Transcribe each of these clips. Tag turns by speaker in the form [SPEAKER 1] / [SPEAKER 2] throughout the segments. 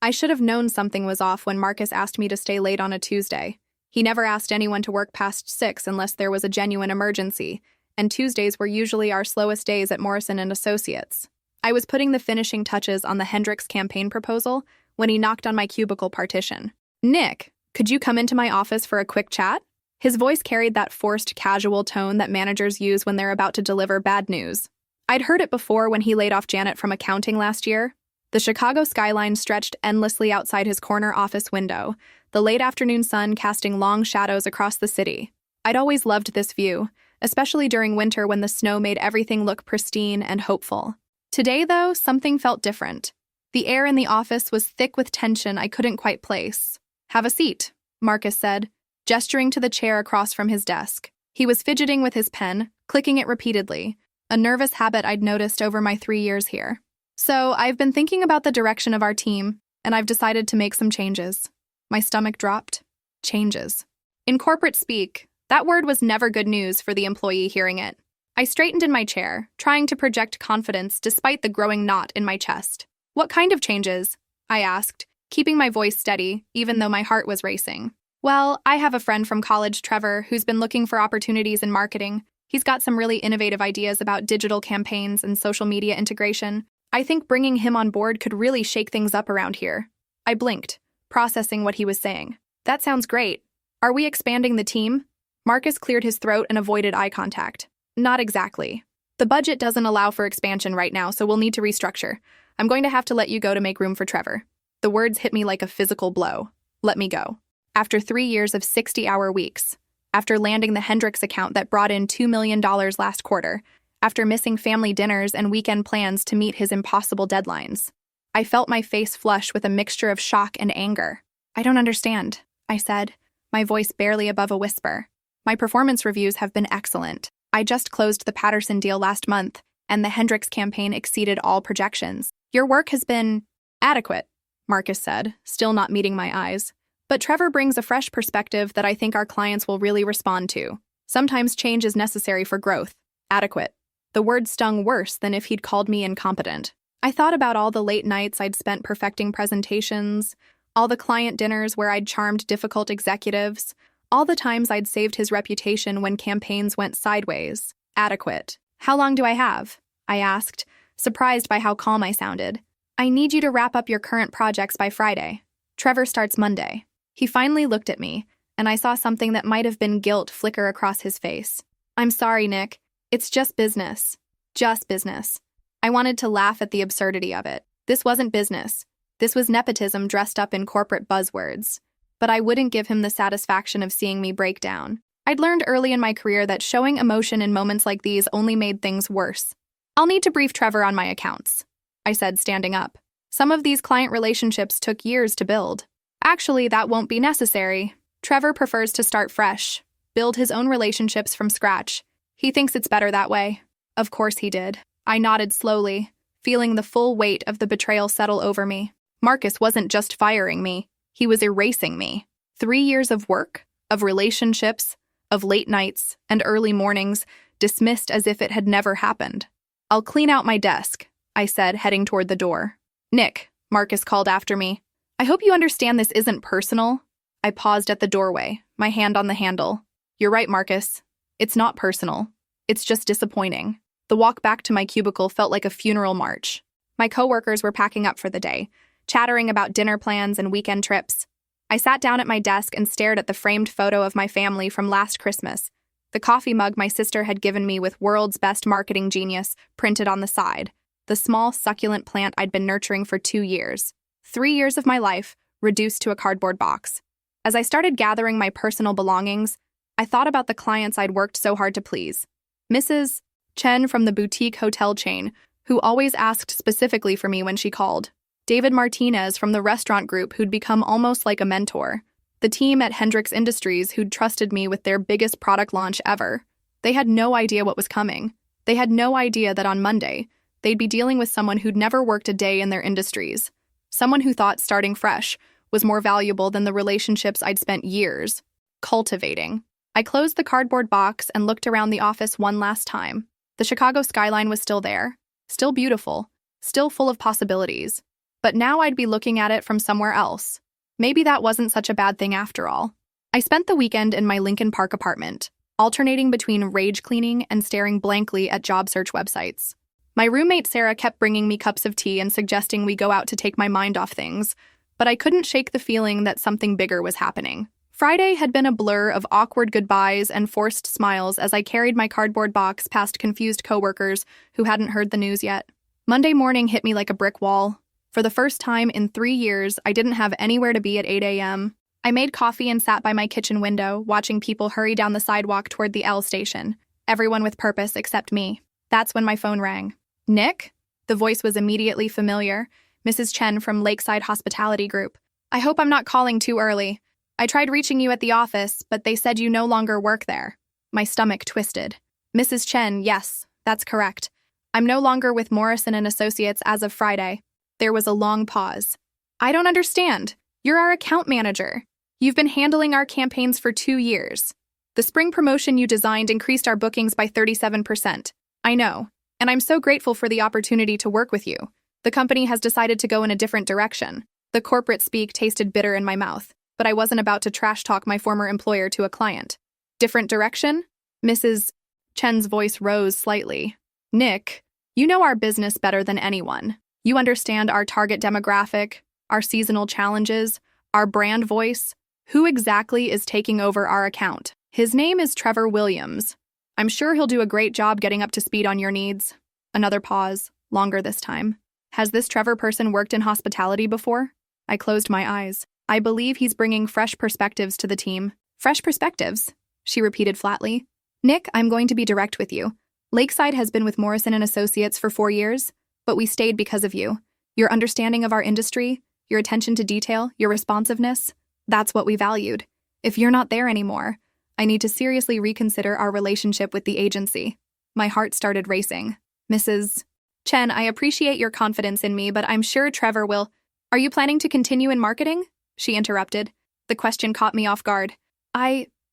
[SPEAKER 1] I should have known something was off when Marcus asked me to stay late on a Tuesday. He never asked anyone to work past 6 unless there was a genuine emergency, and Tuesdays were usually our slowest days at Morrison and Associates. I was putting the finishing touches on the Hendricks campaign proposal when he knocked on my cubicle partition. "Nick, could you come into my office for a quick chat?" His voice carried that forced, casual tone that managers use when they're about to deliver bad news. I'd heard it before when he laid off Janet from accounting last year. The Chicago skyline stretched endlessly outside his corner office window, the late afternoon sun casting long shadows across the city. I'd always loved this view, especially during winter when the snow made everything look pristine and hopeful. Today, though, something felt different. The air in the office was thick with tension I couldn't quite place. "Have a seat," Marcus said, gesturing to the chair across from his desk. He was fidgeting with his pen, clicking it repeatedly, a nervous habit I'd noticed over my 3 years here. "So, I've been thinking about the direction of our team, and I've decided to make some changes." My stomach dropped. Changes. In corporate speak, that word was never good news for the employee hearing it. I straightened in my chair, trying to project confidence despite the growing knot in my chest. "What kind of changes?" I asked, keeping my voice steady, even though my heart was racing. "Well, I have a friend from college, Trevor, who's been looking for opportunities in marketing. He's got some really innovative ideas about digital campaigns and social media integration. I think bringing him on board could really shake things up around here." I blinked, processing what he was saying. "That sounds great. Are we expanding the team?" Marcus cleared his throat and avoided eye contact. "Not exactly. The budget doesn't allow for expansion right now, so we'll need to restructure. I'm going to have to let you go to make room for Trevor." The words hit me like a physical blow. Let me go. After 3 years of 60-hour weeks, after landing the Hendricks account that brought in $2 million last quarter, after missing family dinners and weekend plans to meet his impossible deadlines, I felt my face flush with a mixture of shock and anger. "I don't understand," I said, my voice barely above a whisper. "My performance reviews have been excellent. I just closed the Patterson deal last month, and the Hendricks campaign exceeded all projections. Your work has been adequate," Marcus said, still not meeting my eyes. "But Trevor brings a fresh perspective that I think our clients will really respond to. Sometimes change is necessary for growth." Adequate. The word stung worse than if he'd called me incompetent. I thought about all the late nights I'd spent perfecting presentations, all the client dinners where I'd charmed difficult executives, all the times I'd saved his reputation when campaigns went sideways. Adequate. "How long do I have?" I asked, surprised by how calm I sounded. "I need you to wrap up your current projects by Friday. Trevor starts Monday." He finally looked at me, and I saw something that might have been guilt flicker across his face. "I'm sorry, Nick. It's just business." Just business. I wanted to laugh at the absurdity of it. This wasn't business. This was nepotism dressed up in corporate buzzwords. But I wouldn't give him the satisfaction of seeing me break down. I'd learned early in my career that showing emotion in moments like these only made things worse. "I'll need to brief Trevor on my accounts," I said, standing up. "Some of these client relationships took years to build." "Actually, that won't be necessary. Trevor prefers to start fresh, build his own relationships from scratch. He thinks it's better that way." Of course he did. I nodded slowly, feeling the full weight of the betrayal settle over me. Marcus wasn't just firing me, he was erasing me. 3 years of work, of relationships, of late nights and early mornings, dismissed as if it had never happened. "I'll clean out my desk," I said, heading toward the door. "Nick," Marcus called after me. "I hope you understand this isn't personal." I paused at the doorway, my hand on the handle. "You're right, Marcus. It's not personal. It's just disappointing." The walk back to my cubicle felt like a funeral march. My coworkers were packing up for the day, chattering about dinner plans and weekend trips. I sat down at my desk and stared at the framed photo of my family from last Christmas, the coffee mug my sister had given me with "World's Best Marketing Genius" printed on the side, the small, succulent plant I'd been nurturing for 2 years. 3 years of my life, reduced to a cardboard box. As I started gathering my personal belongings, I thought about the clients I'd worked so hard to please. Mrs. Chen from the boutique hotel chain, who always asked specifically for me when she called. David Martinez from the restaurant group, who'd become almost like a mentor. The team at Hendricks Industries, who'd trusted me with their biggest product launch ever. They had no idea what was coming. They had no idea that on Monday, they'd be dealing with someone who'd never worked a day in their industries. Someone who thought starting fresh was more valuable than the relationships I'd spent years cultivating. I closed the cardboard box and looked around the office one last time. The Chicago skyline was still there, still beautiful, still full of possibilities. but now I'd be looking at it from somewhere else. Maybe that wasn't such a bad thing after all. I spent the weekend in my Lincoln Park apartment, alternating between rage cleaning and staring blankly at job search websites. My roommate Sarah kept bringing me cups of tea and suggesting we go out to take my mind off things, but I couldn't shake the feeling that something bigger was happening. Friday had been a blur of awkward goodbyes and forced smiles as I carried my cardboard box past confused coworkers who hadn't heard the news yet. Monday morning hit me like a brick wall. For the first time in 3 years, I didn't have anywhere to be at 8 a.m. I made coffee and sat by my kitchen window, watching people hurry down the sidewalk toward the L station. Everyone with purpose except me. That's when my phone rang. Nick? The voice was immediately familiar. Mrs. Chen from Lakeside Hospitality Group. I hope I'm not calling too early. I tried reaching you at the office, but they said you no longer work there. My stomach twisted. Mrs. Chen, yes, that's correct. I'm no longer with Morrison & Associates as of Friday. There was a long pause. I don't understand. You're our account manager. You've been handling our campaigns for 2 years. The spring promotion you designed increased our bookings by 37%. I know, and I'm so grateful for the opportunity to work with you. The company has decided to go in a different direction. The corporate speak tasted bitter in my mouth, but I wasn't about to trash talk my former employer to a client. Different direction? Mrs. Chen's voice rose slightly. Nick, you know our business better than anyone. You understand our target demographic, our seasonal challenges, our brand voice. Who exactly is taking over our account? His name is Trevor Williams. I'm sure he'll do a great job getting up to speed on your needs. Another pause, longer this time. Has this Trevor person worked in hospitality before? I closed my eyes. I believe he's bringing fresh perspectives to the team. Fresh perspectives? She repeated flatly. Nick, I'm going to be direct with you. Lakeside has been with Morrison & Associates for 4 years, but we stayed because of you. Your understanding of our industry, your attention to detail, your responsiveness, that's what we valued. If you're not there anymore, I need to seriously reconsider our relationship with the agency. My heart started racing. Mrs. Chen, I appreciate your confidence in me, but I'm sure Trevor will. Are you planning to continue in marketing? She interrupted. The question caught me off guard.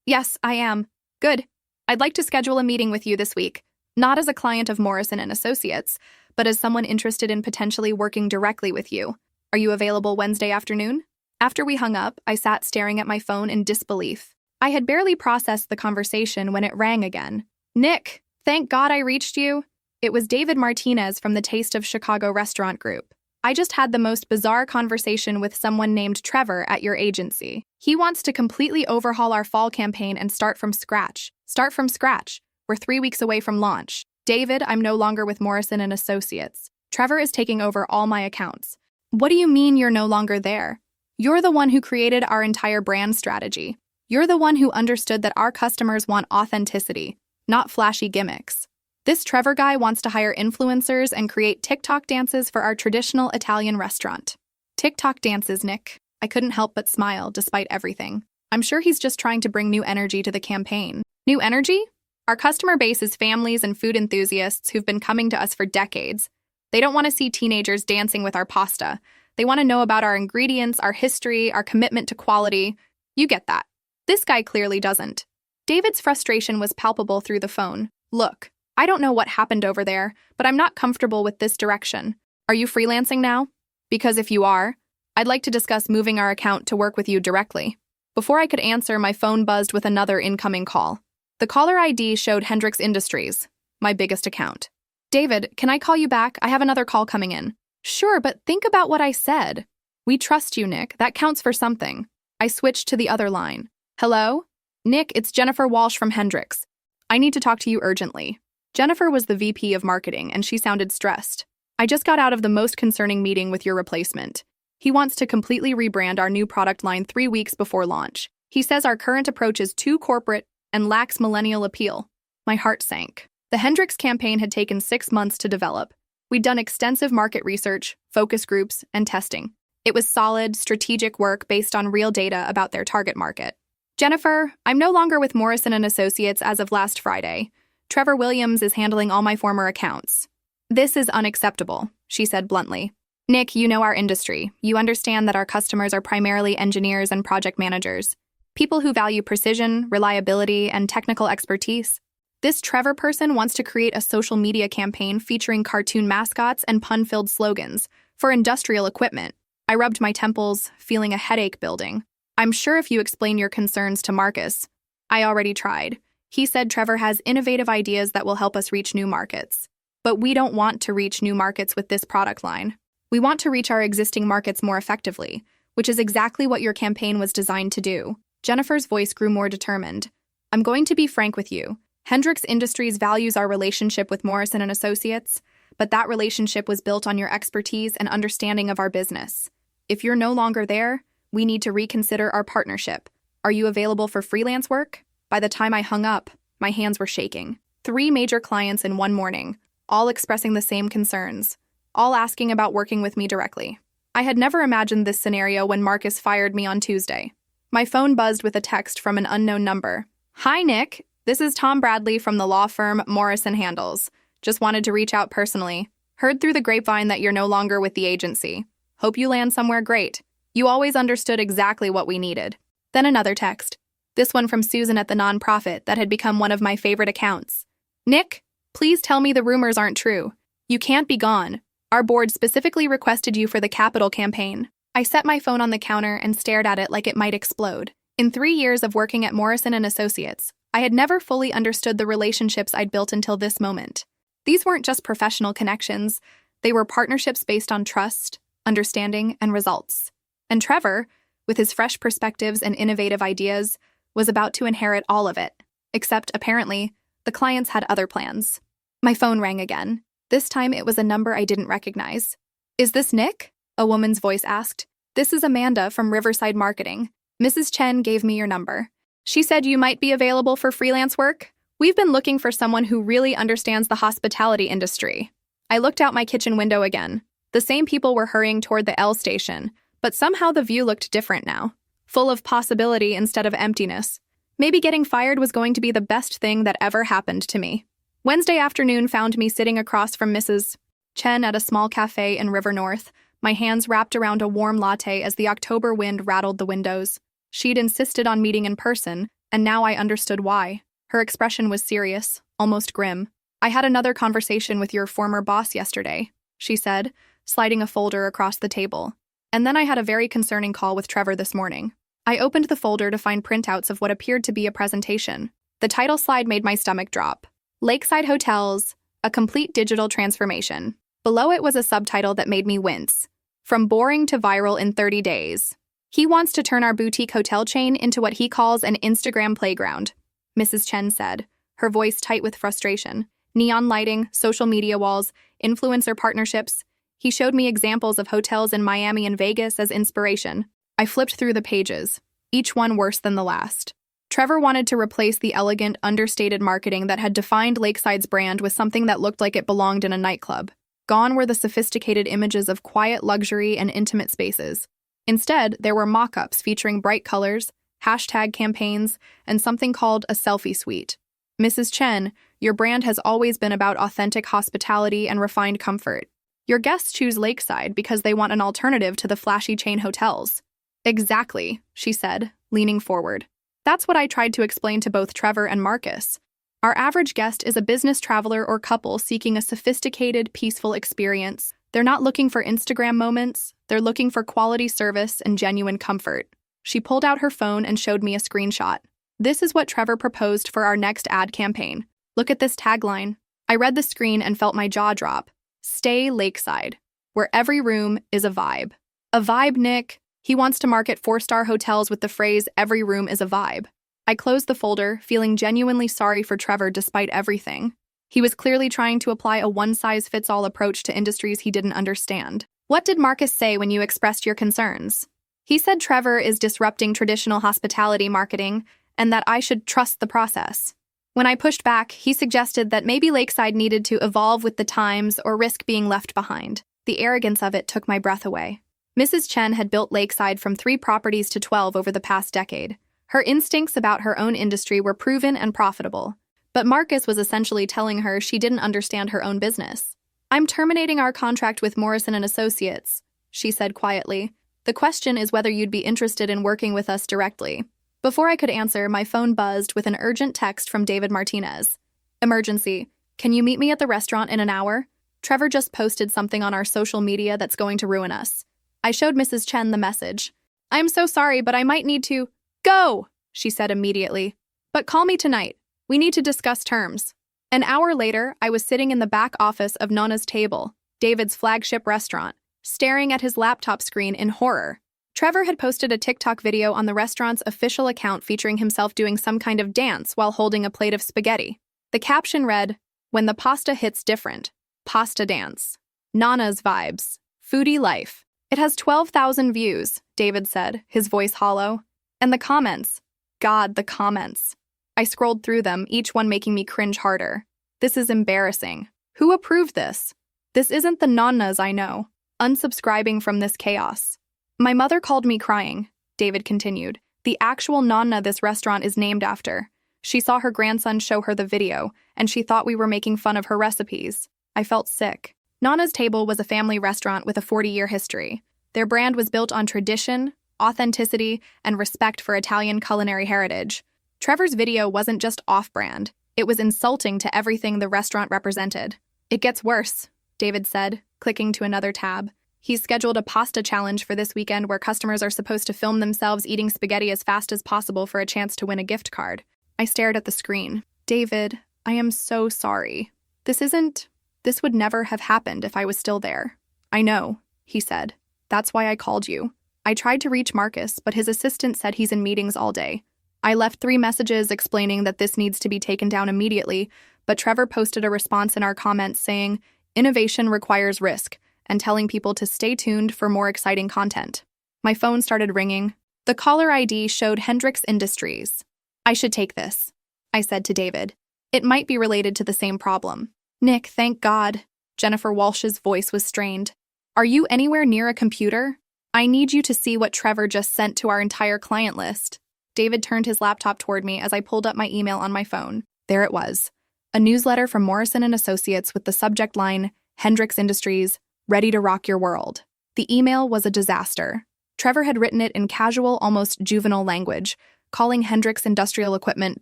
[SPEAKER 1] Yes, I am. Good. I'd like to schedule a meeting with you this week, not as a client of Morrison & Associates, but as someone interested in potentially working directly with you. Are you available Wednesday afternoon? After we hung up, I sat staring at my phone in disbelief. I had barely processed the conversation when it rang again. Nick, thank God I reached you. It was David Martinez from the Taste of Chicago restaurant group. I just had the most bizarre conversation with someone named Trevor at your agency. He wants to completely overhaul our fall campaign and start from scratch. Start from scratch. We're 3 weeks away from launch. David, I'm no longer with Morrison & Associates. Trevor is taking over all my accounts. What do you mean you're no longer there? You're the one who created our entire brand strategy. You're the one who understood that our customers want authenticity, not flashy gimmicks. This Trevor guy wants to hire influencers and create TikTok dances for our traditional Italian restaurant. TikTok dances, Nick. I couldn't help but smile despite everything. I'm sure he's just trying to bring new energy to the campaign. New energy? Our customer base is families and food enthusiasts who've been coming to us for decades. They don't want to see teenagers dancing with our pasta. They want to know about our ingredients, our history, our commitment to quality. You get that. This guy clearly doesn't. David's frustration was palpable through the phone. Look, I don't know what happened over there, but I'm not comfortable with this direction. Are you freelancing now? Because if you are, I'd like to discuss moving our account to work with you directly. Before I could answer, my phone buzzed with another incoming call. The caller ID showed Hendrix Industries, my biggest account. David, can I call you back? I have another call coming in. Sure, but think about what I said. We trust you, Nick. That counts for something. I switched to the other line. Hello? Nick, it's Jennifer Walsh from Hendrix. I need to talk to you urgently. Jennifer was the VP of marketing, and she sounded stressed. I just got out of the most concerning meeting with your replacement. He wants to completely rebrand our new product line 3 weeks before launch. He says our current approach is too corporate and lacks millennial appeal. My heart sank. The Hendrix campaign had taken 6 months to develop. We'd done extensive market research, focus groups, and testing. It was solid, strategic work based on real data about their target market. Jennifer, I'm no longer with Morrison & Associates as of last Friday. Trevor Williams is handling all my former accounts. This is unacceptable, she said bluntly. Nick, you know our industry. You understand that our customers are primarily engineers and project managers, people who value precision, reliability, and technical expertise. This Trevor person wants to create a social media campaign featuring cartoon mascots and pun-filled slogans, For industrial equipment. I rubbed my temples, feeling a headache building. I'm sure if you explain your concerns to Marcus. I already tried. He said Trevor has innovative ideas that will help us reach new markets. But we don't want to reach new markets with this product line. We want to reach our existing markets more effectively, which is exactly what your campaign was designed to do. Jennifer's voice grew more determined. I'm going to be frank with you. Hendrix Industries values our relationship with Morrison & Associates, but that relationship was built on your expertise and understanding of our business. If you're no longer there, we need to reconsider our partnership. Are you available for freelance work? By the time I hung up, my hands were shaking. 3 major clients in one morning, all expressing the same concerns, all asking about working with me directly. I had never imagined this scenario when Marcus fired me on Tuesday. My phone buzzed with a text from an unknown number. Hi, Nick. This is Tom Bradley from the law firm Morrison Handles. Just wanted to reach out personally. Heard through the grapevine that you're no longer with the agency. Hope you land somewhere great. You always understood exactly what we needed. Then another text. This one from Susan at the nonprofit that had become one of my favorite accounts. Nick, please tell me the rumors aren't true. You can't be gone. Our board specifically requested you for the capital campaign. I set my phone on the counter and stared at it like it might explode. In 3 years of working at Morrison & Associates, I had never fully understood the relationships I'd built until this moment. These weren't just professional connections. They were partnerships based on trust, understanding, and results. And Trevor, with his fresh perspectives and innovative ideas, was about to inherit all of it. Except, apparently, the clients had other plans. My phone rang again. This time it was a number I didn't recognize. Is this Nick? A woman's voice asked. This is Amanda from Riverside Marketing. Mrs. Chen gave me your number. She said you might be available for freelance work. We've been looking for someone who really understands the hospitality industry. I looked out my kitchen window again. The same people were hurrying toward the L station, but somehow the view looked different now, full of possibility instead of emptiness. Maybe getting fired was going to be the best thing that ever happened to me. Wednesday afternoon found me sitting across from Mrs. Chen at a small cafe in River North, my hands wrapped around a warm latte as the October wind rattled the windows. She'd insisted on meeting in person, and now I understood why. Her expression was serious, almost grim. I had another conversation with your former boss yesterday, she said, sliding a folder across the table. And then I had a very concerning call with Trevor this morning. I opened the folder to find printouts of what appeared to be a presentation. The title slide made my stomach drop. Lakeside Hotels, a complete digital transformation. Below it was a subtitle that made me wince. From boring to viral in 30 days. He wants to turn our boutique hotel chain into what he calls an Instagram playground, Mrs. Chen said, her voice tight with frustration. Neon lighting, social media walls, influencer partnerships. He showed me examples of hotels in Miami and Vegas as inspiration. I flipped through the pages, each one worse than the last. Trevor wanted to replace the elegant, understated marketing that had defined Lakeside's brand with something that looked like it belonged in a nightclub. Gone were the sophisticated images of quiet luxury and intimate spaces. Instead, there were mock-ups featuring bright colors, hashtag campaigns, and something called a selfie suite. Mrs. Chen, your brand has always been about authentic hospitality and refined comfort. Your guests choose Lakeside because they want an alternative to the flashy chain hotels. Exactly, she said, leaning forward. That's what I tried to explain to both Trevor and Marcus. Our average guest is a business traveler or couple seeking a sophisticated, peaceful experience. They're not looking for Instagram moments. They're looking for quality service and genuine comfort. She pulled out her phone and showed me a screenshot. This is what Trevor proposed for our next ad campaign. Look at this tagline. I read the screen and felt my jaw drop. Stay Lakeside, where every room is a vibe. A vibe, Nick. He wants to market 4-star hotels with the phrase, every room is a vibe. I closed the folder, feeling genuinely sorry for Trevor despite everything. He was clearly trying to apply a one-size-fits-all approach to industries he didn't understand. What did Marcus say when you expressed your concerns? He said Trevor is disrupting traditional hospitality marketing and that I should trust the process. When I pushed back, he suggested that maybe Lakeside needed to evolve with the times or risk being left behind. The arrogance of it took my breath away. Mrs. Chen had built Lakeside from 3 properties to 12 over the past decade. Her instincts about her own industry were proven and profitable. But Marcus was essentially telling her she didn't understand her own business. I'm terminating our contract with Morrison & Associates, she said quietly. The question is whether you'd be interested in working with us directly. Before I could answer, my phone buzzed with an urgent text from David Martinez. Emergency. Can you meet me at the restaurant in an hour? Trevor just posted something on our social media that's going to ruin us. I showed Mrs. Chen the message. I'm so sorry, but I might need to go, she said immediately. But call me tonight. We need to discuss terms. An hour later, I was sitting in the back office of Nana's Table, David's flagship restaurant, staring at his laptop screen in horror. Trevor had posted a TikTok video on the restaurant's official account featuring himself doing some kind of dance while holding a plate of spaghetti. The caption read, "When the pasta hits different. Pasta dance. Nana's vibes. Foodie life." It has 12,000 views, David said, his voice hollow. And the comments. God, the comments. I scrolled through them, each one making me cringe harder. This is embarrassing. Who approved this? This isn't the Nanas I know. Unsubscribing from this chaos. My mother called me crying, David continued. The actual Nana this restaurant is named after. She saw her grandson show her the video, and she thought we were making fun of her recipes. I felt sick. Nana's Table was a family restaurant with a 40-year history. Their brand was built on tradition, authenticity, and respect for Italian culinary heritage. Trevor's video wasn't just off-brand. It was insulting to everything the restaurant represented. It gets worse, David said, clicking to another tab. He's scheduled a pasta challenge for this weekend where customers are supposed to film themselves eating spaghetti as fast as possible for a chance to win a gift card. I stared at the screen. David, I am so sorry. This would never have happened if I was still there. I know, he said. That's why I called you. I tried to reach Marcus, but his assistant said he's in meetings all day. I left 3 messages explaining that this needs to be taken down immediately, but Trevor posted a response in our comments saying, "Innovation requires risk," and telling people to stay tuned for more exciting content. My phone started ringing. The caller ID showed Hendrix Industries. I should take this, I said to David. It might be related to the same problem. Nick, thank God. Jennifer Walsh's voice was strained. Are you anywhere near a computer? I need you to see what Trevor just sent to our entire client list. David turned his laptop toward me as I pulled up my email on my phone. There it was. A newsletter from Morrison & Associates with the subject line, Hendrix Industries, ready to rock your world. The email was a disaster. Trevor had written it in casual, almost juvenile language, calling Hendrix Industrial Equipment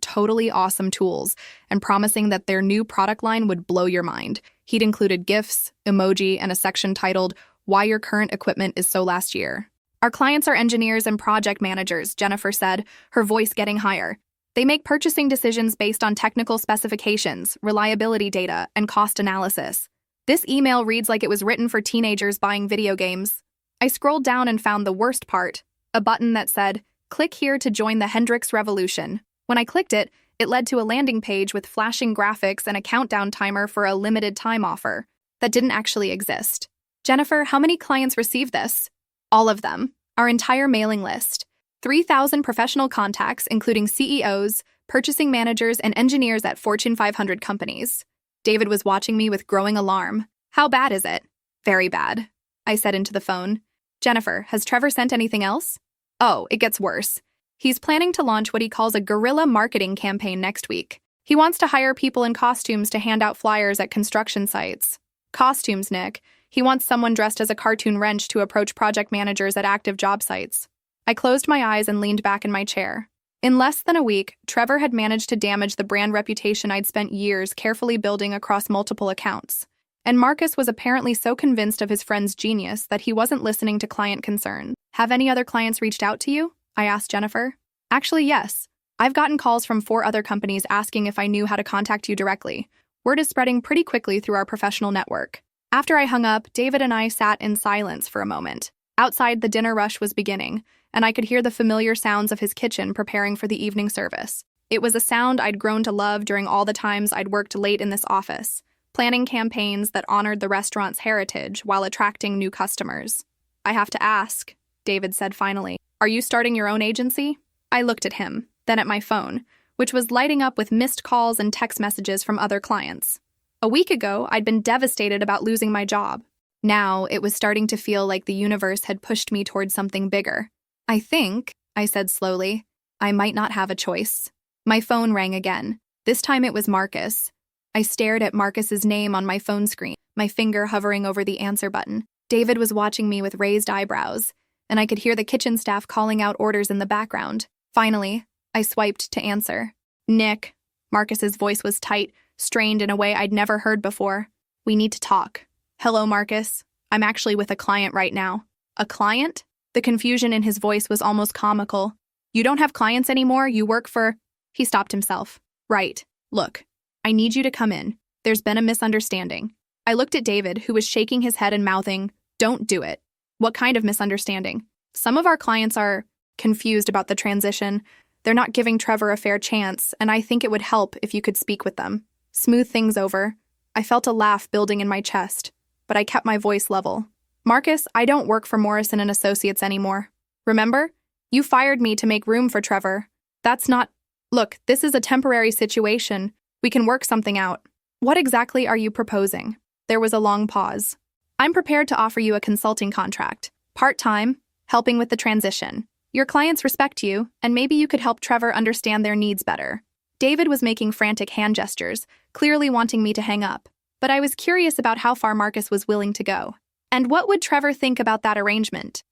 [SPEAKER 1] totally awesome tools and promising that their new product line would blow your mind. He'd included GIFs, emoji, and a section titled, Why Your Current Equipment is So Last Year. Our clients are engineers and project managers, Jennifer said, her voice getting higher. They make purchasing decisions based on technical specifications, reliability data, and cost analysis. This email reads like it was written for teenagers buying video games. I scrolled down and found the worst part, a button that said, "Click here to join the Hendrix Revolution." When I clicked it, it led to a landing page with flashing graphics and a countdown timer for a limited time offer that didn't actually exist. Jennifer, how many clients received this? All of them. Our entire mailing list. 3,000 professional contacts, including CEOs, purchasing managers, and engineers at Fortune 500 companies. David was watching me with growing alarm. How bad is it? Very bad, I said into the phone. Jennifer, has Trevor sent anything else? Oh, it gets worse. He's planning to launch what he calls a guerrilla marketing campaign next week. He wants to hire people in costumes to hand out flyers at construction sites. Costumes, Nick. He wants someone dressed as a cartoon wrench to approach project managers at active job sites. I closed my eyes and leaned back in my chair. In less than a week, Trevor had managed to damage the brand reputation I'd spent years carefully building across multiple accounts. And Marcus was apparently so convinced of his friend's genius that he wasn't listening to client concerns. Have any other clients reached out to you? I asked Jennifer. Actually, yes. I've gotten calls from 4 other companies asking if I knew how to contact you directly. Word is spreading pretty quickly through our professional network. After I hung up, David and I sat in silence for a moment. Outside, the dinner rush was beginning, and I could hear the familiar sounds of his kitchen preparing for the evening service. It was a sound I'd grown to love during all the times I'd worked late in this office, planning campaigns that honored the restaurant's heritage while attracting new customers. I have to ask, David said finally, are you starting your own agency? I looked at him, then at my phone, which was lighting up with missed calls and text messages from other clients. A week ago, I'd been devastated about losing my job. Now, it was starting to feel like the universe had pushed me towards something bigger. I think, I said slowly, I might not have a choice. My phone rang again. This time it was Marcus. I stared at Marcus's name on my phone screen, my finger hovering over the answer button. David was watching me with raised eyebrows, and I could hear the kitchen staff calling out orders in the background. Finally, I swiped to answer. Nick. Marcus's voice was tight, strained in a way I'd never heard before. We need to talk. Hello, Marcus. I'm actually with a client right now. A client? The confusion in his voice was almost comical. You don't have clients anymore, you work for… He stopped himself. Right. Look, I need you to come in. There's been a misunderstanding. I looked at David, who was shaking his head and mouthing, "Don't do it." What kind of misunderstanding? Some of our clients are confused about the transition. They're not giving Trevor a fair chance, and I think it would help if you could speak with them. Smooth things over. I felt a laugh building in my chest, but I kept my voice level. Marcus, I don't work for Morrison and Associates anymore. Remember? You fired me to make room for Trevor. That's not… Look, this is a temporary situation. We can work something out. What exactly are you proposing? There was a long pause. I'm prepared to offer you a consulting contract. Part-time, helping with the transition. Your clients respect you, and maybe you could help Trevor understand their needs better. David was making frantic hand gestures, clearly wanting me to hang up, but I was curious about how far Marcus was willing to go. And what would Trevor think about that arrangement?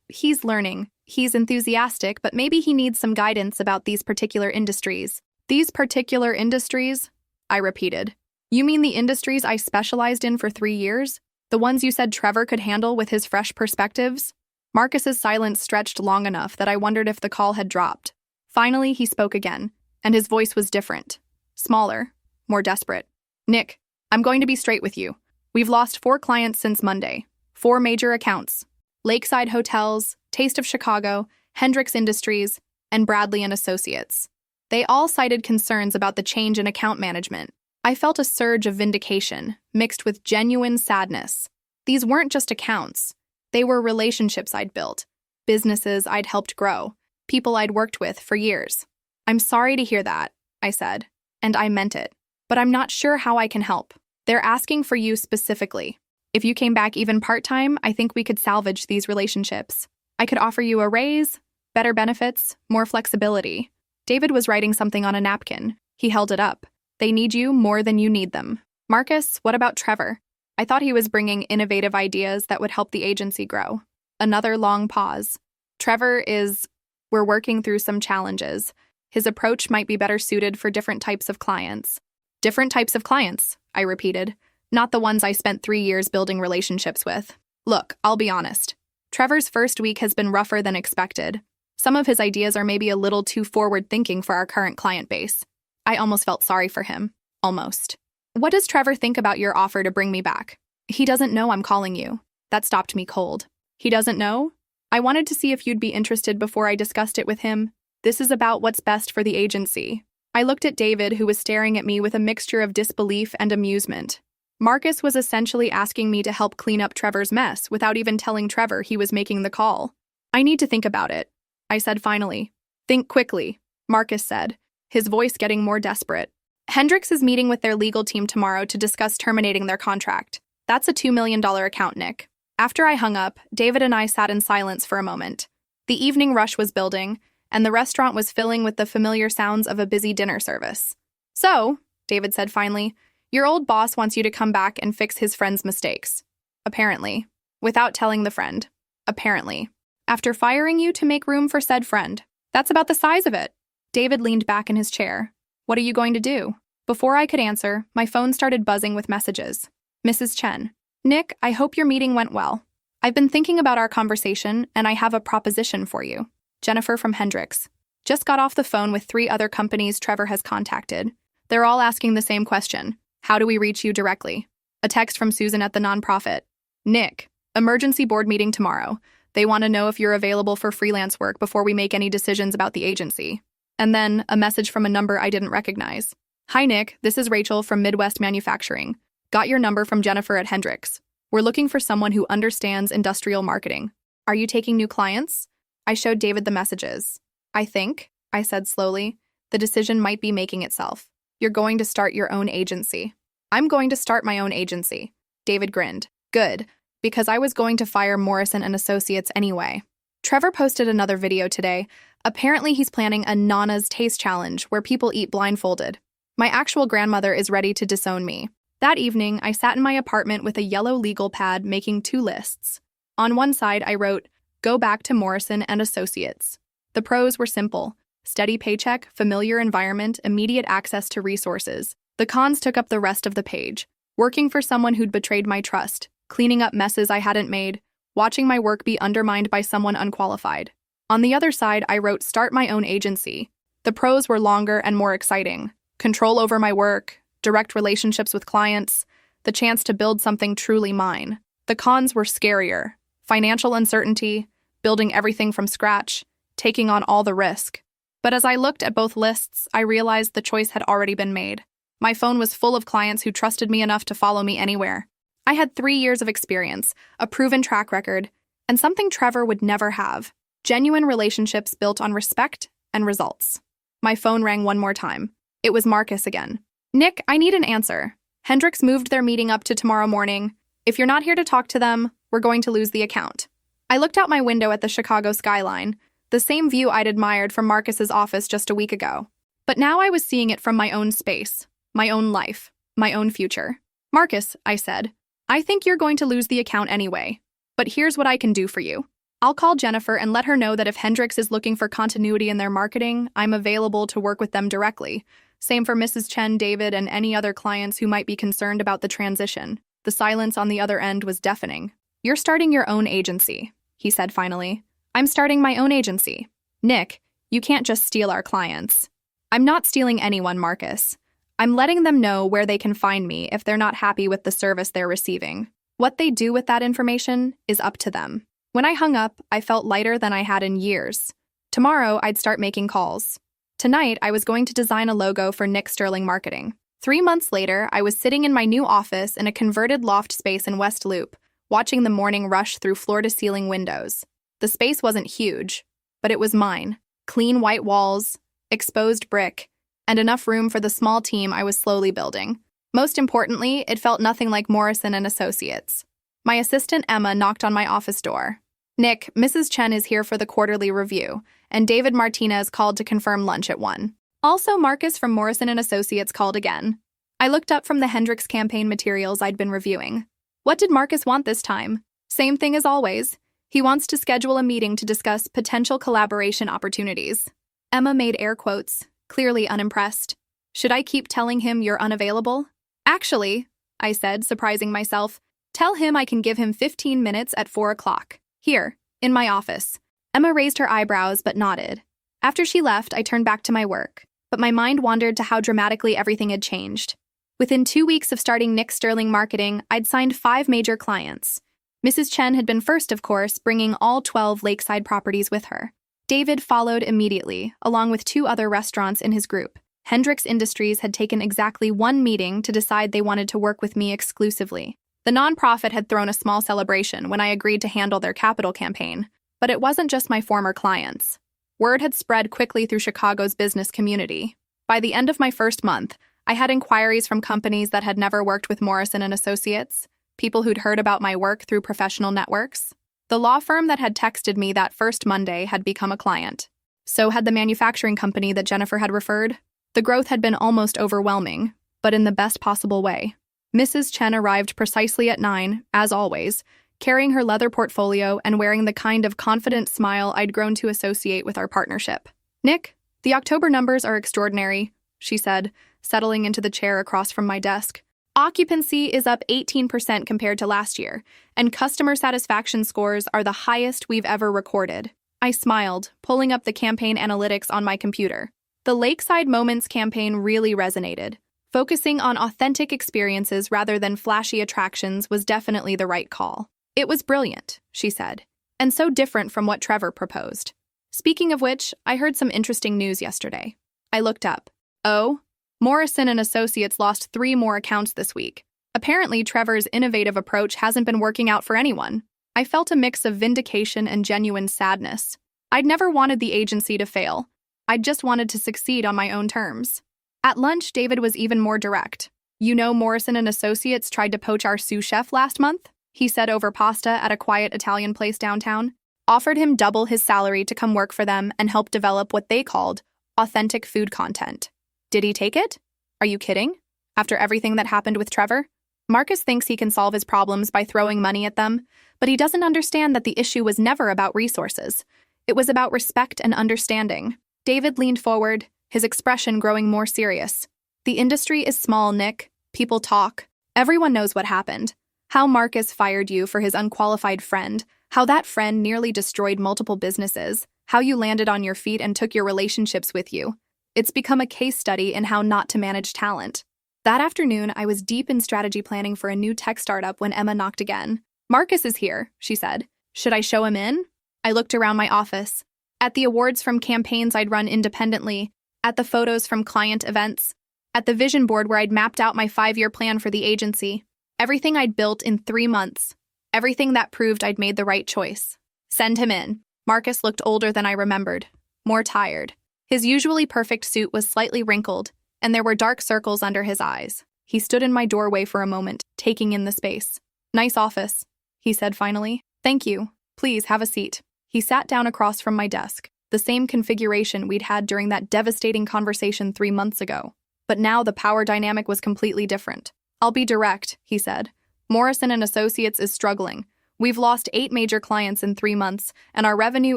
[SPEAKER 1] He's learning. He's enthusiastic, but maybe he needs some guidance about these particular industries. These particular industries? I repeated. You mean the industries I specialized in for 3 years? The ones you said Trevor could handle with his fresh perspectives? Marcus's silence stretched long enough that I wondered if the call had dropped. Finally, he spoke again, and his voice was different. Smaller, more desperate. Nick, I'm going to be straight with you. We've lost 4 clients since Monday. 4 major accounts. Lakeside Hotels, Taste of Chicago, Hendricks Industries, and Bradley and Associates. They all cited concerns about the change in account management. I felt a surge of vindication, mixed with genuine sadness. These weren't just accounts. They were relationships I'd built, businesses I'd helped grow, people I'd worked with for years. I'm sorry to hear that, I said, and I meant it. But I'm not sure how I can help. They're asking for you specifically. If you came back even part-time, I think we could salvage these relationships. I could offer you a raise, better benefits, more flexibility. David was writing something on a napkin. He held it up. They need you more than you need them. Marcus, what about Trevor? I thought he was bringing innovative ideas that would help the agency grow. Another long pause. We're working through some challenges. His approach might be better suited for different types of clients. Different types of clients, I repeated. Not the ones I spent 3 years building relationships with. Look, I'll be honest. Trevor's first week has been rougher than expected. Some of his ideas are maybe a little too forward-thinking for our current client base. I almost felt sorry for him. Almost. What does Trevor think about your offer to bring me back? He doesn't know I'm calling you. That stopped me cold. He doesn't know? I wanted to see if you'd be interested before I discussed it with him. This is about what's best for the agency. I looked at David, who was staring at me with a mixture of disbelief and amusement. Marcus was essentially asking me to help clean up Trevor's mess without even telling Trevor he was making the call. I need to think about it, I said finally. Think quickly, Marcus said, his voice getting more desperate. Hendricks is meeting with their legal team tomorrow to discuss terminating their contract. That's a $2 million account, Nick. After I hung up, David and I sat in silence for a moment. The evening rush was building, and the restaurant was filling with the familiar sounds of a busy dinner service. So, David said finally, your old boss wants you to come back and fix his friend's mistakes. Apparently. Without telling the friend. Apparently. After firing you to make room for said friend. That's about the size of it. David leaned back in his chair. What are you going to do? Before I could answer, my phone started buzzing with messages. Mrs. Chen. Nick, I hope your meeting went well. I've been thinking about our conversation, and I have a proposition for you. Jennifer from Hendricks. Just got off the phone with 3 other companies Trevor has contacted. They're all asking the same question. How do we reach you directly? A text from Susan at the nonprofit. Nick, emergency board meeting tomorrow. They want to know if you're available for freelance work before we make any decisions about the agency. And then a message from a number I didn't recognize. Hi, Nick. This is Rachel from Midwest Manufacturing. Got your number from Jennifer at Hendricks. We're looking for someone who understands industrial marketing. Are you taking new clients? I showed David the messages. I think, I said slowly, the decision might be making itself. You're going to start your own agency. I'm going to start my own agency. David grinned. Good, because I was going to fire Morrison and Associates anyway. Trevor posted another video today. Apparently he's planning a Nana's Taste Challenge where people eat blindfolded. My actual grandmother is ready to disown me. That evening, I sat in my apartment with a yellow legal pad making 2 lists. On one side, I wrote, Go back to Morrison and Associates. The pros were simple. Steady paycheck, familiar environment, immediate access to resources. The cons took up the rest of the page. working for someone who'd betrayed my trust, cleaning up messes I hadn't made, watching my work be undermined by someone unqualified. On the other side, I wrote start my own agency. The pros were longer and more exciting. Control over my work, direct relationships with clients, the chance to build something truly mine. The cons were scarier. Financial uncertainty, building everything from scratch, taking on all the risk. But as I looked at both lists, I realized the choice had already been made. My phone was full of clients who trusted me enough to follow me anywhere. I had 3 years of experience, a proven track record, and something Trevor would never have: genuine relationships built on respect and results. My phone rang one more time. It was Marcus again. "Nick, I need an answer. Hendricks moved their meeting up to tomorrow morning. If you're not here to talk to them, we're going to lose the account." I looked out my window at the Chicago skyline, the same view I'd admired from Marcus's office just a week ago. But now I was seeing it from my own space, my own life, my own future. "Marcus," I said, "I think you're going to lose the account anyway. But here's what I can do for you. I'll call Jennifer and let her know that if Hendricks is looking for continuity in their marketing, I'm available to work with them directly. Same for Mrs. Chen, David, and any other clients who might be concerned about the transition." The silence on the other end was deafening. "You're starting your own agency," he said finally. "I'm starting my own agency. Nick, you can't just steal our clients." "I'm not stealing anyone, Marcus. I'm letting them know where they can find me if they're not happy with the service they're receiving. What they do with that information is up to them." When I hung up, I felt lighter than I had in years. Tomorrow, I'd start making calls. Tonight, I was going to design a logo for Nick Sterling Marketing. 3 months later, I was sitting in my new office in a converted loft space in West Loop, watching the morning rush through floor-to-ceiling windows. The space wasn't huge, but it was mine. Clean white walls, exposed brick, and enough room for the small team I was slowly building. Most importantly, it felt nothing like Morrison and Associates. My assistant Emma knocked on my office door. "Nick, Mrs. Chen is here for the quarterly review, and David Martinez called to confirm lunch at 1. Also, Marcus from Morrison and Associates called again." I looked up from the Hendricks campaign materials I'd been reviewing. What did Marcus want this time? Same thing as always. He wants to schedule a meeting to discuss potential collaboration opportunities. Emma made air quotes, clearly unimpressed. "Should I keep telling him you're unavailable?" "Actually," I said, surprising myself, "tell him I can give him 15 minutes at 4 o'clock. Here, in my office." Emma raised her eyebrows but nodded. After she left, I turned back to my work, but my mind wandered to how dramatically everything had changed. Within 2 weeks of starting Nick Sterling Marketing, I'd signed 5 major clients. Mrs. Chen had been first, of course, bringing all 12 lakeside properties with her. David followed immediately, along with 2 other restaurants in his group. Hendricks Industries had taken exactly 1 meeting to decide they wanted to work with me exclusively. The nonprofit had thrown a small celebration when I agreed to handle their capital campaign, but it wasn't just my former clients. Word had spread quickly through Chicago's business community. By the end of my first month, I had inquiries from companies that had never worked with Morrison and Associates, people who'd heard about my work through professional networks. The law firm that had texted me that first Monday had become a client. So had the manufacturing company that Jennifer had referred. The growth had been almost overwhelming, but in the best possible way. Mrs. Chen arrived precisely at 9, as always, carrying her leather portfolio and wearing the kind of confident smile I'd grown to associate with our partnership. "Nick, the October numbers are extraordinary," she said, settling into the chair across from my desk. "Occupancy is up 18% compared to last year, and customer satisfaction scores are the highest we've ever recorded." I smiled, pulling up the campaign analytics on my computer. The Lakeside Moments campaign really resonated. Focusing on authentic experiences rather than flashy attractions was definitely the right call. "It was brilliant," she said, "and so different from what Trevor proposed." Speaking of which, I heard some interesting news yesterday. I looked up. Oh, Morrison and Associates lost 3 more accounts this week. Apparently, Trevor's innovative approach hasn't been working out for anyone. I felt a mix of vindication and genuine sadness. I'd never wanted the agency to fail. I'd just wanted to succeed on my own terms. At lunch, David was even more direct. "You know, Morrison and Associates tried to poach our sous chef last month?" he said over pasta at a quiet Italian place downtown. "Offered him double his salary to come work for them and help develop what they called authentic food content. Did he take it? Are you kidding? After everything that happened with Trevor? Marcus thinks he can solve his problems by throwing money at them, but he doesn't understand that the issue was never about resources. It was about respect and understanding." David leaned forward, his expression growing more serious. "The industry is small, Nick. People talk, Everyone knows what happened. How Marcus fired you for his unqualified friend, how that friend nearly destroyed multiple businesses, how you landed on your feet and took your relationships with you. It's become a case study in how not to manage talent. That afternoon, I was deep in strategy planning for a new tech startup when Emma knocked again. "Marcus is here," she said. "Should I show him in?" I looked around my office. At the awards from campaigns I'd run independently, at the photos from client events, at the vision board where I'd mapped out my 5-year plan for the agency. Everything I'd built in 3 months. Everything that proved I'd made the right choice. "Send him in." Marcus looked older than I remembered, more tired. His usually perfect suit was slightly wrinkled, and there were dark circles under his eyes. He stood in my doorway for a moment, taking in the space. "Nice office," he said finally. "Thank you. Please have a seat." He sat down across from my desk, the same configuration we'd had during that devastating conversation 3 months ago. But now the power dynamic was completely different. "I'll be direct," he said. "Morrison & Associates is struggling. We've lost 8 major clients in 3 months, and our revenue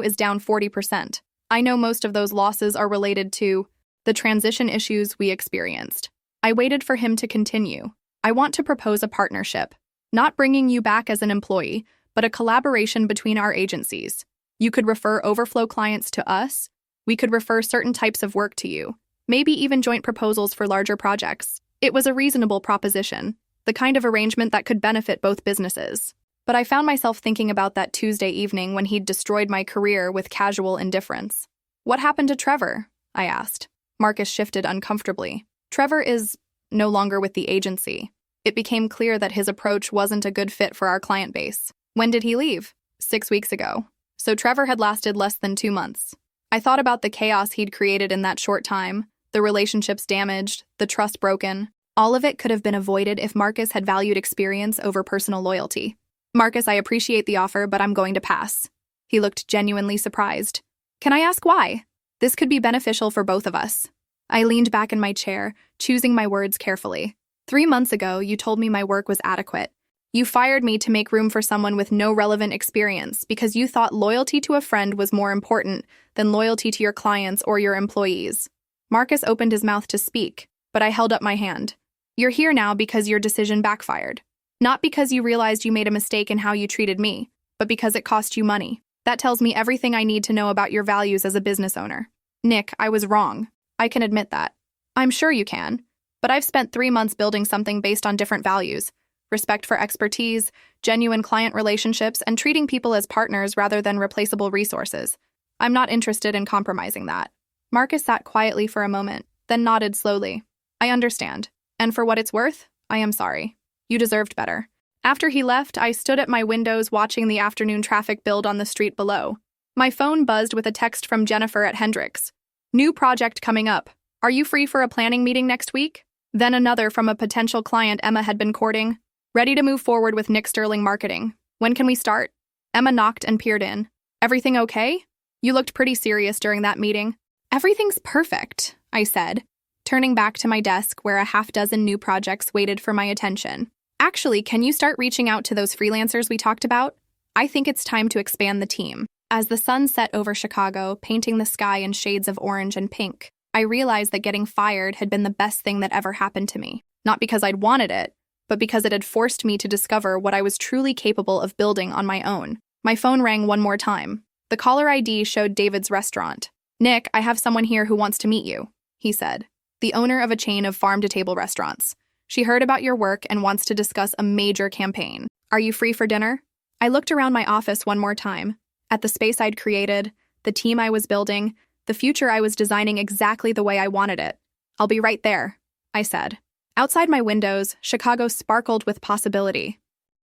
[SPEAKER 1] is down 40%. I know most of those losses are related to the transition issues we experienced." I waited for him to continue. "I want to propose a partnership, not bringing you back as an employee, but a collaboration between our agencies. You could refer overflow clients to us. We could refer certain types of work to you, maybe even joint proposals for larger projects." It was a reasonable proposition, the kind of arrangement that could benefit both businesses. But I found myself thinking about that Tuesday evening when he'd destroyed my career with casual indifference. "What happened to Trevor?" I asked. Marcus shifted uncomfortably. "Trevor is no longer with the agency." It became clear that his approach wasn't a good fit for our client base. "When did he leave?" 6 weeks ago. So Trevor had lasted less than 2 months. I thought about the chaos he'd created in that short time, the relationships damaged, the trust broken. All of it could have been avoided if Marcus had valued experience over personal loyalty. "Marcus, I appreciate the offer, but I'm going to pass." He looked genuinely surprised. "Can I ask why? This could be beneficial for both of us." I leaned back in my chair, choosing my words carefully. 3 months ago, you told me my work was adequate. You fired me to make room for someone with no relevant experience because you thought loyalty to a friend was more important than loyalty to your clients or your employees. Marcus opened his mouth to speak, but I held up my hand. "You're here now because your decision backfired. Not because you realized you made a mistake in how you treated me, but because it cost you money. That tells me everything I need to know about your values as a business owner." "Nick, I was wrong. I can admit that." "I'm sure you can. But I've spent 3 months building something based on different values. Respect for expertise, genuine client relationships, and treating people as partners rather than replaceable resources. I'm not interested in compromising that." Marcus sat quietly for a moment, then nodded slowly. "I understand. And for what it's worth, I am sorry. You deserved better." After he left, I stood at my windows watching the afternoon traffic build on the street below. My phone buzzed with a text from Jennifer at Hendricks. "New project coming up. Are you free for a planning meeting next week?" Then another from a potential client Emma had been courting. "Ready to move forward with Nick Sterling Marketing. When can we start?" Emma knocked and peered in. "Everything okay? You looked pretty serious during that meeting." "Everything's perfect," I said, turning back to my desk where a half-dozen new projects waited for my attention. "Actually, can you start reaching out to those freelancers we talked about? I think it's time to expand the team." As the sun set over Chicago, painting the sky in shades of orange and pink, I realized that getting fired had been the best thing that ever happened to me. Not because I'd wanted it, but because it had forced me to discover what I was truly capable of building on my own. My phone rang one more time. The caller ID showed David's restaurant. "Nick, I have someone here who wants to meet you," he said. "The owner of a chain of farm-to-table restaurants. She heard about your work and wants to discuss a major campaign. Are you free for dinner?" I looked around my office one more time, at the space I'd created, the team I was building, the future I was designing exactly the way I wanted it. "I'll be right there," I said. Outside my windows, Chicago sparkled with possibility.